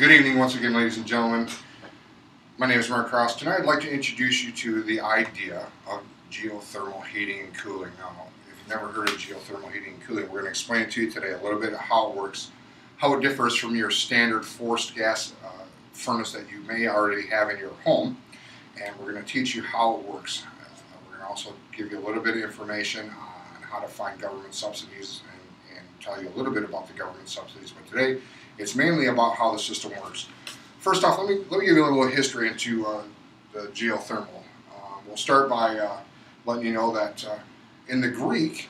Good evening once again, ladies and gentlemen. My name is Mark Cross. Tonight I'd like to introduce you to the idea of geothermal heating and cooling. Now, if you've never heard of geothermal heating and cooling, we're going to explain to you today a little bit of how it works, how it differs from your standard forced gas furnace that you may already have in your home, and we're going to teach you how it works. We're going to also give you a little bit of information on how to find government subsidies and tell you a little bit about the government subsidies. But today, it's mainly about how the system works. First off, let me give you a little history into the geothermal. We'll start by letting you know that in the Greek,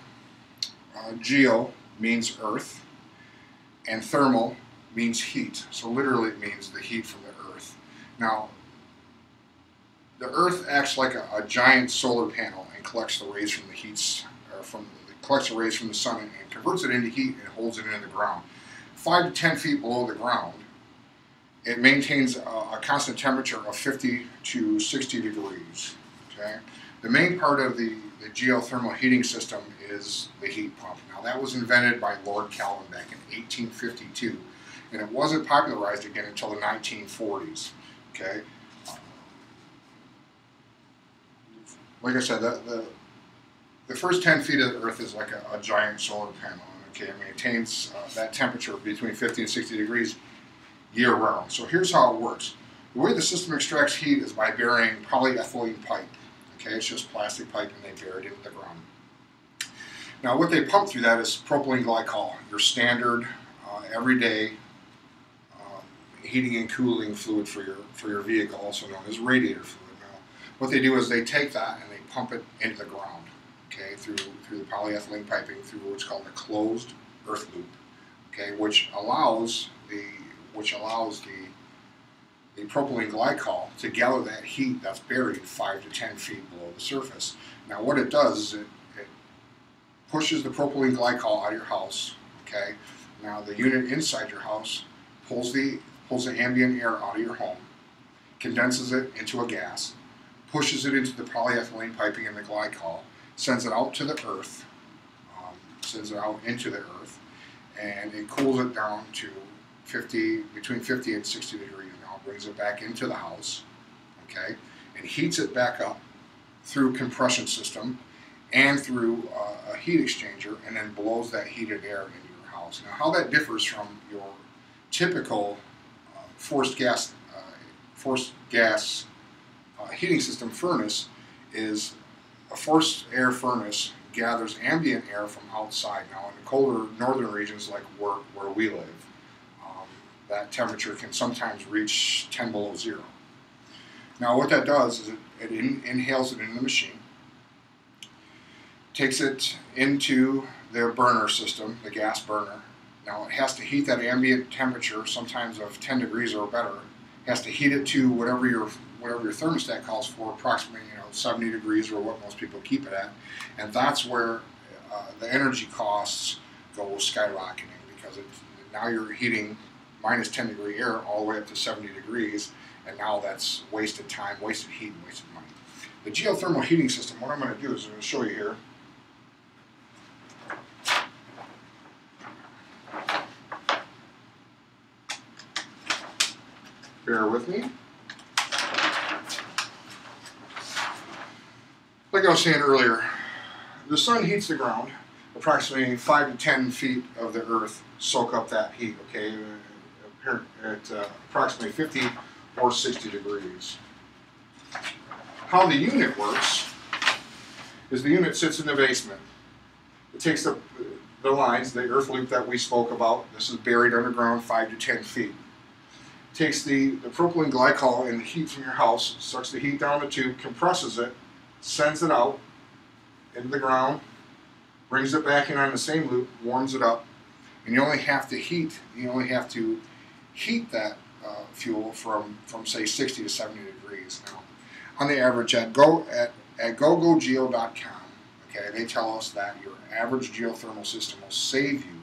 geo means earth, and thermal means heat. So literally it means the heat from the earth. Now, the earth acts like a giant solar panel and collects the rays from the sun and converts it into heat and holds it in the ground. 5 to 10 feet below the ground, it maintains a constant temperature of 50 to 60 degrees. Okay? The main part of the geothermal heating system is the heat pump. Now that was invented by Lord Kelvin back in 1852, and it wasn't popularized again until the 1940s. Okay? Like I said, the first 10 feet of the earth is like a giant solar panel. Okay, it maintains that temperature between 50 and 60 degrees year round. So here's how it works. The way the system extracts heat is by burying polyethylene pipe. Okay, it's just plastic pipe and they bury it into the ground. Now what they pump through that is propylene glycol, your standard everyday heating and cooling fluid for your vehicle, also known as radiator fluid. Now what they do is they take that and they pump it into the ground. Okay, through the polyethylene piping, through what's called a closed earth loop, okay, which allows the propylene glycol to gather that heat that's buried 5 to 10 feet below the surface. Now, what it does is it pushes the propylene glycol out of your house. Okay, now the unit inside your house pulls the ambient air out of your home, condenses it into a gas, pushes it into the polyethylene piping and the glycol, sends it out to the earth, into the earth, and it cools it down to between 50 and 60 degrees. Now brings it back into the house, okay, and heats it back up through compression system and through a heat exchanger, and then blows that heated air into your house. Now, how that differs from your typical forced gas heating system furnace is a forced air furnace gathers ambient air from outside. Now, in the colder northern regions like where we live, that temperature can sometimes reach 10 below zero. Now, what that does is it inhales it into the machine, takes it into their burner system, the gas burner. Now, it has to heat that ambient temperature, sometimes of 10 degrees or better. It has to heat it to whatever your thermostat calls for, approximately 70 degrees, or what most people keep it at, and that's where the energy costs go skyrocketing, because now you're heating minus 10 degree air all the way up to 70 degrees, and now that's wasted time, wasted heat, and wasted money. The geothermal heating system, what I'm going to do is I'm going to show you here. Bear with me. Like I was saying earlier, the sun heats the ground. Approximately 5 to 10 feet of the earth soak up that heat, okay, at approximately 50 or 60 degrees. How the unit works is the unit sits in the basement. It takes the lines, the earth loop that we spoke about. This is buried underground 5 to 10 feet. It takes the propylene glycol and the heat from your house, sucks the heat down the tube, compresses it, sends it out into the ground, brings it back in on the same loop, warms it up, and you only have to heat that fuel from say 60 to 70 degrees. Now, on the average at gogogeo.com, okay, they tell us that your average geothermal system will save you,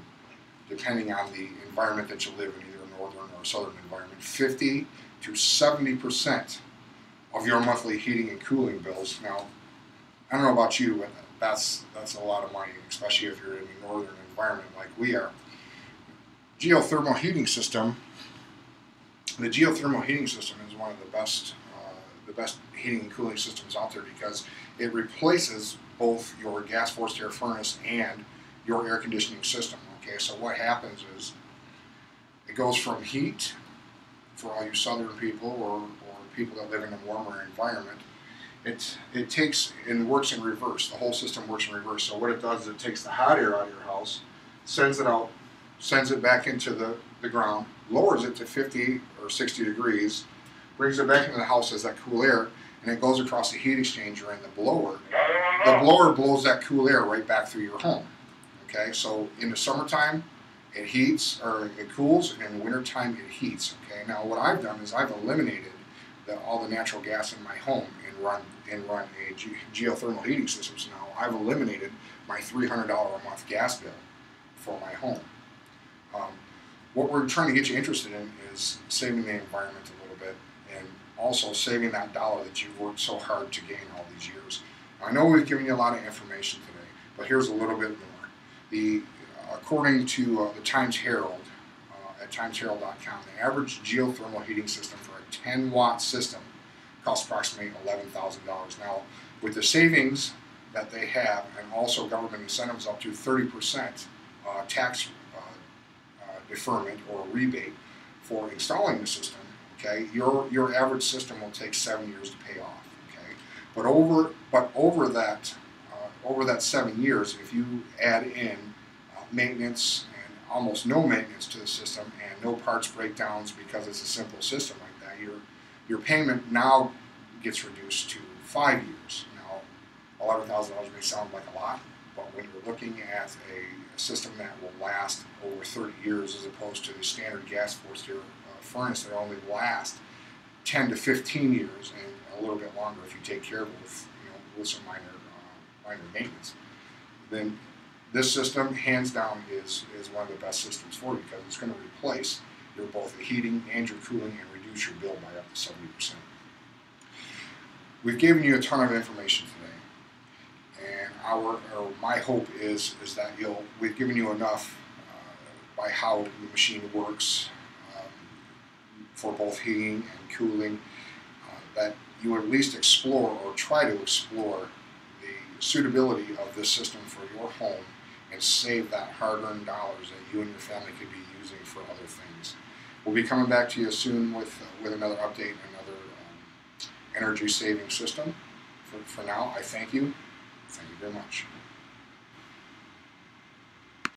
depending on the environment that you live in, either a northern or southern environment, 50 to 70% of your monthly heating and cooling bills. Now, I don't know about you, but that's a lot of money, especially if you're in a northern environment like we are. Geothermal heating system The geothermal heating system is one of the best heating and cooling systems out there because it replaces both your gas forced air furnace and your air conditioning system. Okay, so what happens is it goes from heat for all you southern people or people that live in a warmer environment. It takes and works in reverse. The whole system works in reverse. So what it does is it takes the hot air out of your house, sends it out, sends it back into the ground, lowers it to 50 or 60 degrees, brings it back into the house as that cool air, and it goes across the heat exchanger and the blower. The blower blows that cool air right back through your home. Okay, so in the summertime, it heats or it cools, and in the wintertime, it heats. Okay, now what I've done is I've eliminated all the natural gas in my home and run a geothermal heating system. So now I've eliminated my $300 a month gas bill for my home. What we're trying to get you interested in is saving the environment a little bit and also saving that dollar that you've worked so hard to gain all these years. I know we've given you a lot of information today, but here's a little bit more. According to the Times Herald, at timesherald.com, the average geothermal heating system for a 10-watt system costs approximately $11,000. Now, with the savings that they have and also government incentives up to 30% tax deferment or rebate for installing the system, okay, your average system will take 7 years to pay off. Okay, but over that 7 years, if you add in maintenance and almost no maintenance to the system and no parts breakdowns because it's a simple system like that, your payment now gets reduced to 5 years. Now, $11,000 may sound like a lot, but when you're looking at a system that will last over 30 years as opposed to the standard gas forced air furnace that only last 10 to 15 years and a little bit longer if you take care of it with some minor maintenance, then this system, hands down, is one of the best systems for you because it's going to replace both the heating and your cooling and reduce your bill by up to 70%. We've given you a ton of information today, and my hope is that we've given you enough by how the machine works for both heating and cooling that you at least explore or try to explore the suitability of this system for your home and save that hard-earned dollars that you and your family could be using for other things. We'll be coming back to you soon with another update, another energy-saving system. For now, I thank you. Thank you very much.